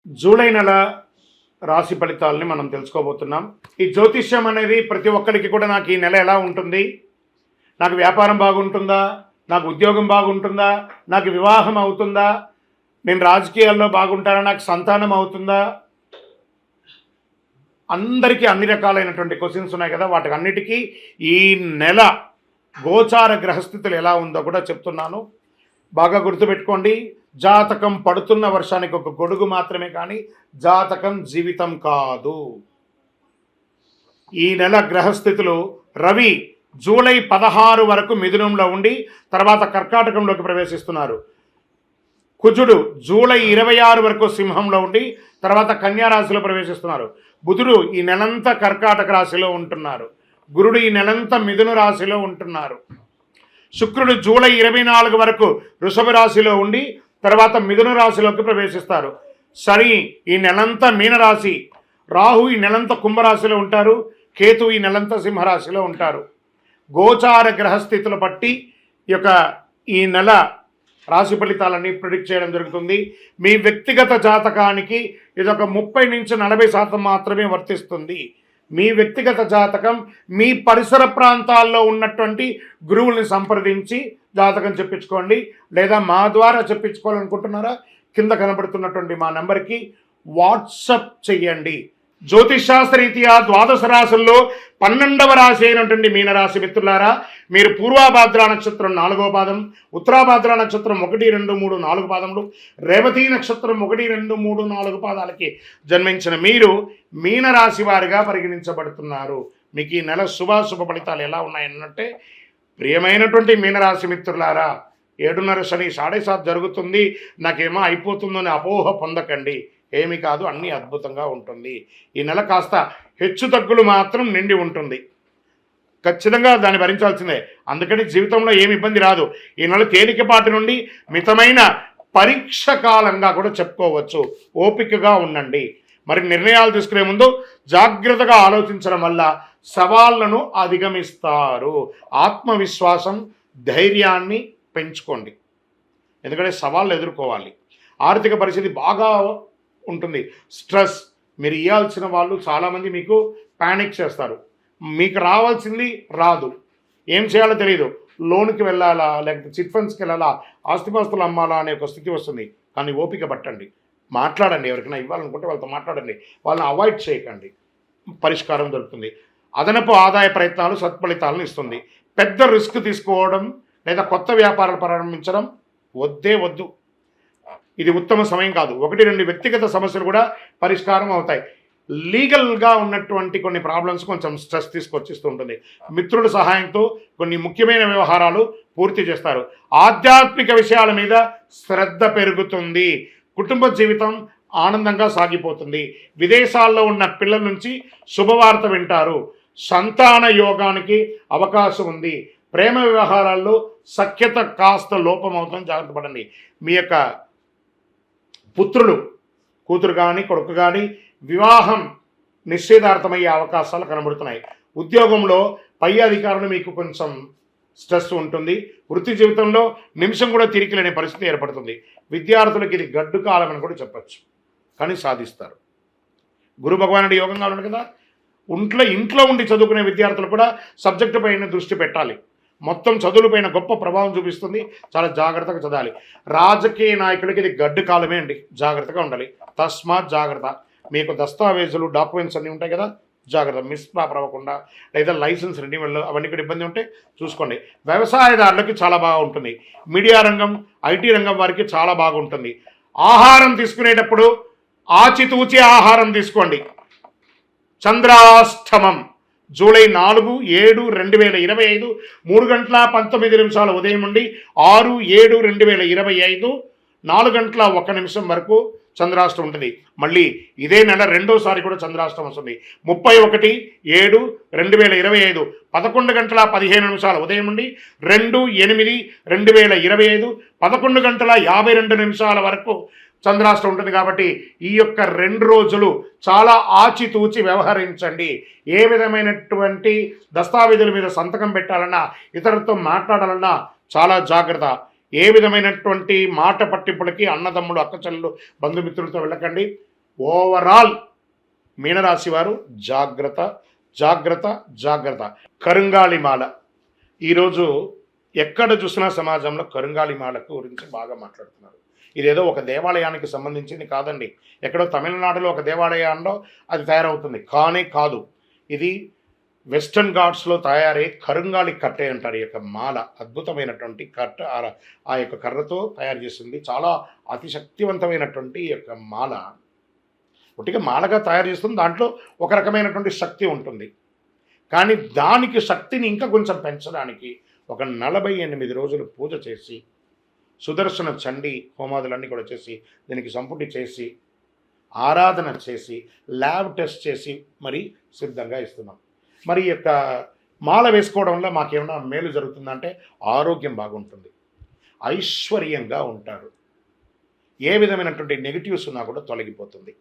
July నెల రాశి ఫలితాలని మనం తెలుసుకోబోతున్నాం. ఈ జ్యోతిష్యం అనేది ప్రతి ఒక్కరికి కూడా నాకు ఈ నెల ఎలా ఉంటుంది, నాకు వ్యాపారం బాగుంటుందా, నాకు ఉద్యోగం బాగుంటుందా, నాకు వివాహం అవుతుందా, నేను రాజకీయాల్లో బాగుంటానా, నాకు సంతానం అవుతుందా, అందరికీ అన్ని రకాలైనటువంటి క్వశ్చన్స్ ఉన్నాయి కదా. వాటికి అన్నిటికీ ఈ నెల గోచార గ్రహస్థితులు ఎలా ఉందో కూడా చెప్తున్నాను. బాగా గుర్తుపెట్టుకోండి, జాతకం పడుతున్న వర్షానికి ఒక గొడుగు మాత్రమే, కానీ జాతకం జీవితం కాదు. ఈ నెల గ్రహస్థితులు: రవి జూలై 16 వరకు మిథునంలో ఉండి తర్వాత కర్కాటకంలోకి ప్రవేశిస్తున్నారు. కుజుడు జూలై 26 వరకు సింహంలో ఉండి తర్వాత కన్యా రాశిలో ప్రవేశిస్తున్నారు. బుధుడు ఈ నెలంతా కర్కాటక రాశిలో ఉంటున్నారు. గురుడు ఈ నెలంతా మిథున రాశిలో ఉంటున్నారు. శుక్రుడు జూలై 24 వరకు వృషభ రాశిలో ఉండి తర్వాత మిథున రాశిలోకి ప్రవేశిస్తారు. శని ఈ నెలంతా మీనరాశి, రాహు ఈ నెలంతా కుంభరాశిలో ఉంటారు, కేతు ఈ నెలంతా సింహరాశిలో ఉంటారు. గోచార గ్రహస్థితులు బట్టి ఈ నెల రాశి ఫలితాలన్నీ ప్రిడిక్ట్ చేయడం జరుగుతుంది. మీ వ్యక్తిగత జాతకానికి ఇదొక 30 నుంచి 40% మాత్రమే వర్తిస్తుంది. మీ వ్యక్తిగత జాతకం మీ పరిసర ప్రాంతాల్లో ఉన్నటువంటి గురువుల్ని సంప్రదించి జాతకం చెప్పించుకోండి, లేదా మా ద్వారా చెప్పించుకోవాలనుకుంటున్నారా కింద కనబడుతున్నటువంటి మా నెంబర్కి వాట్సప్ చెయ్యండి. జ్యోతిషాస్త్రరీత్యా ద్వాదశ రాశుల్లో 12వ రాశి అయినటువంటి మీనరాశి మిత్రులారా, మీరు పూర్వాభాద్ర నక్షత్రం 4వ పాదం, ఉత్తరాభాద్ర నక్షత్రం 1, 2, 3, 4 పాదములు, రేవతి నక్షత్రం 1, 2, 3, 4 పాదాలకి జన్మించిన మీరు మీనరాశి వారిగా పరిగణించబడుతున్నారు. మీకు ఈ నెల శుభాశుభ ఫలితాలు ఎలా ఉన్నాయన్నట్టే, ప్రియమైనటువంటి మీనరాశి మిత్రులారా, 7.5 శని 7.5 జరుగుతుంది, నాకేమో అయిపోతుందని అపోహ పొందకండి. ఏమి కాదు, అన్నీ అద్భుతంగా ఉంటుంది. ఈ నెల కాస్త హెచ్చు తగ్గులు మాత్రం నిండి ఉంటుంది, ఖచ్చితంగా దాన్ని భరించాల్సిందే. అందుకని జీవితంలో ఏమి ఇబ్బంది రాదు. ఈ నెల తేలికపాటి నుండి మితమైన పరీక్ష కాలంగా కూడా చెప్పుకోవచ్చు. ఓపికగా ఉండండి. మరి నిర్ణయాలు తీసుకునే ముందు జాగ్రత్తగా ఆలోచించడం వల్ల సవాళ్లను అధిగమిస్తారు. ఆత్మవిశ్వాసం, ధైర్యాన్ని పెంచుకోండి, ఎందుకంటే సవాళ్ళు ఎదుర్కోవాలి. ఆర్థిక పరిస్థితి బాగా ఉంటుంది, స్ట్రెస్. మీరు ఇవ్వాల్సిన వాళ్ళు చాలామంది మీకు ప్యానిక్ చేస్తారు, మీకు రావాల్సింది రాదు, ఏం చేయాలో తెలియదు. లోన్కి వెళ్ళాలా, లేకపోతే చిట్ ఫండ్స్కి వెళ్ళాలా, ఆస్తిపాస్తులు అమ్మాలా అనే ఒక స్థితి వస్తుంది. కానీ ఓపిక పట్టండి, మాట్లాడండి. ఎవరికైనా ఇవ్వాలనుకుంటే వాళ్ళతో మాట్లాడండి, వాళ్ళని అవాయిడ్ చేయకండి, పరిష్కారం దొరుకుతుంది. అదనపు ఆదాయ ప్రయత్నాలు సత్ఫలితాలను ఇస్తుంది. పెద్ద రిస్క్ తీసుకోవడం లేదా కొత్త వ్యాపారాలు ప్రారంభించడం వద్దు. ఇది ఉత్తమ సమయం కాదు. 1-2 వ్యక్తిగత సమస్యలు కూడా పరిష్కారం అవుతాయి. లీగల్గా ఉన్నటువంటి కొన్ని ప్రాబ్లమ్స్ కొంచెం స్ట్రెస్ తీసుకొచ్చిస్తూ ఉంటుంది. మిత్రుల సహాయంతో కొన్ని ముఖ్యమైన వ్యవహారాలు పూర్తి చేస్తారు. ఆధ్యాత్మిక విషయాల మీద శ్రద్ధ పెరుగుతుంది. కుటుంబ జీవితం ఆనందంగా సాగిపోతుంది. విదేశాల్లో ఉన్న పిల్లల నుంచి శుభవార్త వింటారు. సంతాన యోగానికి అవకాశం ఉంది. ప్రేమ వ్యవహారాల్లో సఖ్యత కాస్త లోపం అవుతుందని జాగ్రత్త పడండి. మీ యొక్క పుత్రులు, కూతురు కానీ కొడుకు కానీ వివాహం నిశ్చయితార్థమయ్యే అవకాశాలు కనబడుతున్నాయి. ఉద్యోగంలో పై అధికారులు మీకు కొంచెం స్ట్రెస్ ఉంటుంది. వృత్తి జీవితంలో నిమిషం కూడా తిరిగి లేని పరిస్థితి ఏర్పడుతుంది. విద్యార్థులకు ఇది గడ్డు కాలం అని కూడా చెప్పచ్చు, కానీ సాధిస్తారు. గురు భగవానుడి యోగంగా ఉన్నాడు కదా. ఇంట్లో ఉండి చదువుకునే విద్యార్థులు కూడా సబ్జెక్టు పైన దృష్టి పెట్టాలి. మొత్తం చదువులపైన గొప్ప ప్రభావం చూపిస్తుంది. చాలా జాగ్రత్తగా చదవాలి. రాజకీయ నాయకులకి ఇది గడ్డు కాలమే అండి, జాగ్రత్తగా ఉండాలి. తస్మాత్ జాగ్రత్త. మీకు దస్తావేజులు, డాక్యుమెంట్స్ అన్నీ ఉంటాయి కదా, జాగ్రత్త. మిస్ప్రాపర్ అవ్వకుండా, లేదా లైసెన్స్ రెన్యువల్ అవన్నీ కూడా ఇబ్బంది ఉంటే చూసుకోండి. వ్యవసాయదారులకి చాలా బాగా ఉంటుంది. మీడియా రంగం, ఐటీ రంగం వారికి చాలా బాగుంటుంది. ఆహారం తీసుకునేటప్పుడు ఆచితూచి ఆహారం తీసుకోండి. చంద్రాష్టమం జూలై 4, 7, 2025 3:19 ఉదయం నుండి 6, 7, 2025 4:01 వరకు చంద్రాష్టం ఉంటుంది. మళ్ళీ ఇదే నెల రెండోసారి కూడా చంద్రాష్టం వస్తుంది. 31, 7, 2025 11:15 ఉదయం నుండి 2, 8, 2025 11:52 వరకు చంద్రాష్టం ఉంటుంది. కాబట్టి ఈ యొక్క 2 రోజులు చాలా ఆచితూచి వ్యవహరించండి. ఏ విధమైనటువంటి దస్తావేజుల మీద సంతకం పెట్టాలన్నా, ఇతరులతో మాట్లాడాలన్నా చాలా జాగ్రత్త. ఏ విధమైనటువంటి మాట పట్టింపులకి అన్నదమ్ములు, అక్కచెల్లెలు, బంధుమిత్రులతో వెళ్ళకండి. ఓవరాల్ మీనరాశి వారు జాగ్రత్త, జాగ్రత్త, జాగ్రత్త. కరుంగాలి మాల ఈరోజు ఎక్కడ చూసినా సమాజంలో కరుంగాలి మాలకు గురించి బాగా మాట్లాడుతున్నారు. ఇదేదో ఒక దేవాలయానికి సంబంధించింది కాదండి. ఎక్కడో తమిళనాడులో ఒక దేవాలయంలో అది తయారవుతుంది, కానే కాదు. ఇది వెస్టర్న్ ఘాట్స్లో తయారై కరుంగాలి కట్టే అంటారు. ఈ యొక్క మాల అద్భుతమైనటువంటి కట్ట, ఆ యొక్క కర్రతో తయారు చేస్తుంది. చాలా అతి శక్తివంతమైనటువంటి ఈ యొక్క మాల ఒట్టిగా మాలగా తయారు చేస్తుంది. దాంట్లో ఒక రకమైనటువంటి శక్తి ఉంటుంది. కానీ దానికి శక్తిని ఇంకా కొంచెం పెంచడానికి ఒక 48 రోజులు పూజ చేసి, సుదర్శన చండీ హోమాదులన్నీ కూడా చేసి, దీనికి సంపుటి చేసి, ఆరాధన చేసి, ల్యాబ్ టెస్ట్ చేసి మరి సిద్ధంగా ఇస్తున్నాం. మరి ఈ యొక్క మాల వేసుకోవడం వల్ల మాకేమైనా మేలు జరుగుతుందంటే ఆరోగ్యం బాగుంటుంది, ఐశ్వర్యంగా ఉంటారు, ఏ విధమైనటువంటి నెగిటివ్స్ ఉన్నా కూడా తొలగిపోతుంది.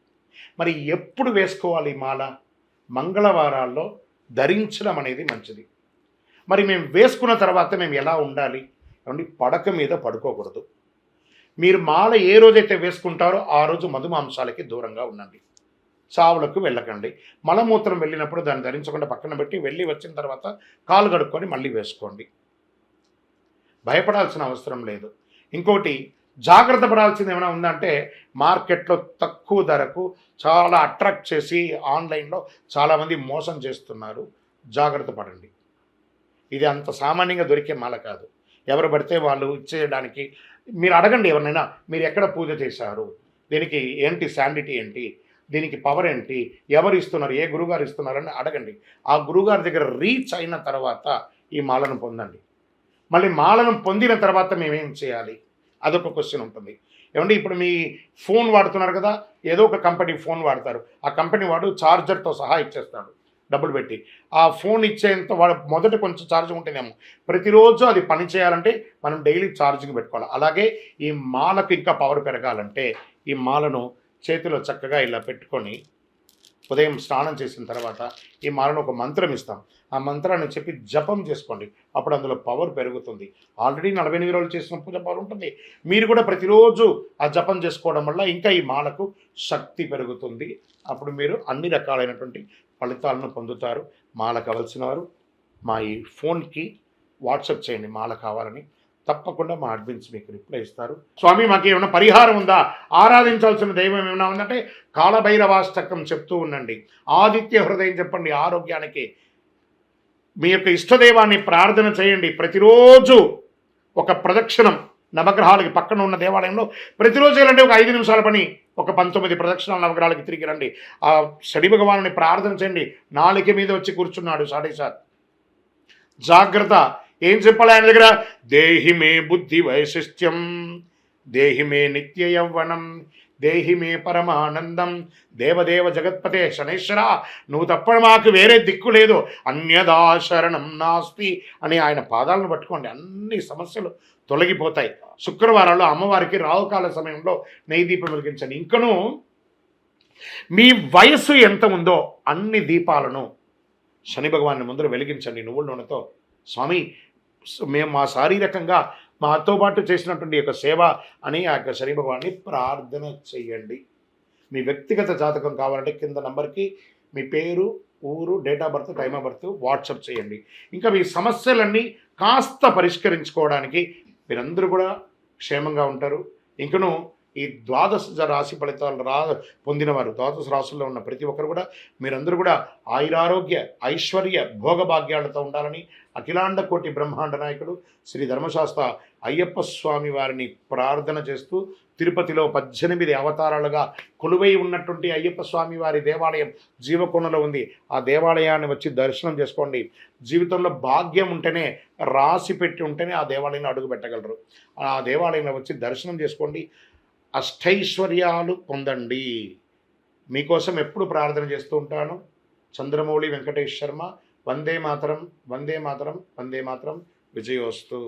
మరి ఎప్పుడు వేసుకోవాలి మాల? మంగళవారాల్లో ధరించడం అనేది మంచిది. మరి మేము వేసుకున్న తర్వాత మేము ఎలా ఉండాలి ఏమండి? పడక మీద పడుకోకూడదు. మీరు మాల ఏ రోజైతే వేసుకుంటారో ఆ రోజు మధుమాంసాలకి దూరంగా ఉండండి, చావులకు వెళ్ళకండి. మలమూత్రం వెళ్ళినప్పుడు దాన్ని ధరించకుండా పక్కన పెట్టి వెళ్ళి వచ్చిన తర్వాత కాలు కడుక్కొని మళ్ళీ వేసుకోండి. భయపడాల్సిన అవసరం లేదు. ఇంకోటి జాగ్రత్త పడాల్సింది ఏమైనా ఉందంటే, మార్కెట్లో తక్కువ ధరకు చాలా అట్రాక్ట్ చేసి ఆన్లైన్లో చాలామంది మోసం చేస్తున్నారు. జాగ్రత్త పడండి. ఇది అంత సామాన్యంగా దొరికే మాల కాదు. ఎవరు పడితే వాళ్ళు ఇచ్చేయడానికి. మీరు అడగండి ఎవరినైనా, మీరు ఎక్కడ పూజ చేశారు, దీనికి ఏంటి శాండిటీ ఏంటి, దీనికి పవర్ ఏంటి, ఎవరు ఇస్తున్నారు, ఏ గురుగారు ఇస్తున్నారని అడగండి. ఆ గురుగారి దగ్గర రీచ్ అయిన తర్వాత ఈ మాలను పొందండి. మళ్ళీ మాలను పొందిన తర్వాత మేమేం చేయాలి, అదొక క్వశ్చన్ ఉంటుంది. ఏమంటే ఇప్పుడు మీ ఫోన్ వాడుతున్నారు కదా, ఏదో ఒక కంపెనీ ఫోన్ వాడతారు. ఆ కంపెనీ వాడు ఛార్జర్తో సహా ఇచ్చేస్తాడు డబ్బులు పెట్టి. ఆ ఫోన్ ఇచ్చేంత వాడు మొదట కొంచెం ఛార్జ్ ఉంటేనేమో, ప్రతిరోజు అది పని చేయాలంటే మనం డైలీ ఛార్జింగ్ పెట్టుకోవాలి. అలాగే ఈ మాలకు ఇంకా పవర్ పెరగాలంటే ఈ మాలను చేతిలో చక్కగా ఇలా పెట్టుకొని ఉదయం స్నానం చేసిన తర్వాత ఈ మాలను ఒక మంత్రం ఇస్తాం. ఆ మంత్రాన్ని చెప్పి జపం చేసుకోండి. అప్పుడు అందులో పవర్ పెరుగుతుంది. ఆల్రెడీ 48 రోజులు చేసిన పూజ పవర్ ఉంటుంది. మీరు కూడా ప్రతిరోజు ఆ జపం చేసుకోవడం వల్ల ఇంకా ఈ మాలకు శక్తి పెరుగుతుంది. అప్పుడు మీరు అన్ని రకాలైనటువంటి ఫలితాలను పొందుతారు. మాల కావాల్సిన వారు మా ఈ ఫోన్కి వాట్సాప్ చేయండి మాల కావాలని. తప్పకుండా మా అడ్మిన్స్ మీకు రిప్లై ఇస్తారు. స్వామి మాకు ఏమైనా పరిహారం ఉందా, ఆరాధించాల్సిన దైవం ఏమైనా ఉందంటే కాలభైరవాష్టకం చెప్తూ ఉండండి, ఆదిత్య హృదయం చెప్పండి. ఆరోగ్యానికి మీ యొక్క ఇష్టదైవాన్ని ప్రార్థన చేయండి. ప్రతిరోజు ఒక ప్రదక్షిణం నవగ్రహాలకి పక్కన ఉన్న దేవాలయంలో ప్రతిరోజు వెళ్ళండి. ఒక 5 నిమిషాల పని, ఒక 19 ప్రదక్షిణాలు నవగ్రహాలకి తిరిగి రండి. ఆ శని భగవానుని ప్రార్థన చేయండి. నాలిక మీద వచ్చి కూర్చున్నాడు సాడేసార్. జాగ్రత్త. ఏం చెప్పాలి ఆయన దగ్గర? దేహి మే బుద్ధి వైశిష్ట్యం, దేహి మే నిత్య యౌవనం, దేహి మే పరమానందం, దేవదేవ జగత్పతే శనేశ్వర, నువ్వు తప్ప మాకు వేరే దిక్కు లేదు, అన్యదా శరణం నాస్తి అని ఆయన పాదాలను పట్టుకోండి. అన్ని సమస్యలు తొలగిపోతాయి. శుక్రవారాల్లో అమ్మవారికి రావుకాల సమయంలో నెయ్యి దీపం వెలిగించండి. ఇంకనూ మీ వయస్సు ఎంత ఉందో అన్ని దీపాలను శని భగవాన్ని ముందర వెలిగించండి నువ్వుల నూనెతో. స్వామి మేము మా శారీరకంగా మాతో పాటు చేసినటువంటి యొక్క సేవ అని ఆ యొక్క శని భగవాన్ని ప్రార్థన చేయండి. మీ వ్యక్తిగత జాతకం కావాలంటే కింద నంబర్కి మీ పేరు, ఊరు, date of birth, time of birth WhatsApp చేయండి. ఇంకా మీ సమస్యలన్నీ కాస్త పరిష్కరించుకోవడానికి మీరందరూ కూడా క్షేమంగా ఉంటారు. ఇంకను ఈ 12 రాశి ఫలితాలు పొందినవారు, 12 రాశుల్లో ఉన్న ప్రతి ఒక్కరు కూడా మీరందరూ కూడా ఆయురారోగ్య ఐశ్వర్య భోగభాగ్యాలతో ఉండాలని అఖిలాండ కోటి బ్రహ్మాండ నాయకుడు శ్రీ ధర్మశాస్త్ర అయ్యప్ప స్వామి వారిని ప్రార్థన చేస్తూ, తిరుపతిలో 18 అవతారాలుగా కొలువై ఉన్నటువంటి అయ్యప్ప స్వామి వారి దేవాలయం జీవకోణలో ఉంది. ఆ దేవాలయాన్ని వచ్చి దర్శనం చేసుకోండి. జీవితంలో భాగ్యం ఉంటేనే, రాసి పెట్టి ఉంటేనే ఆ దేవాలయంలో అడుగు పెట్టగలరు. ఆ దేవాలయంలో వచ్చి దర్శనం చేసుకోండి, అష్టైశ్వర్యాలు పొందండి. మీకోసం ఎప్పుడు ప్రార్థన చేస్తూ ఉంటాను. చంద్రమౌళి వెంకటేష్ శర్మ. వందే మాతరం, వందే మాతరం, వందే మాతరం. విజయోస్తు.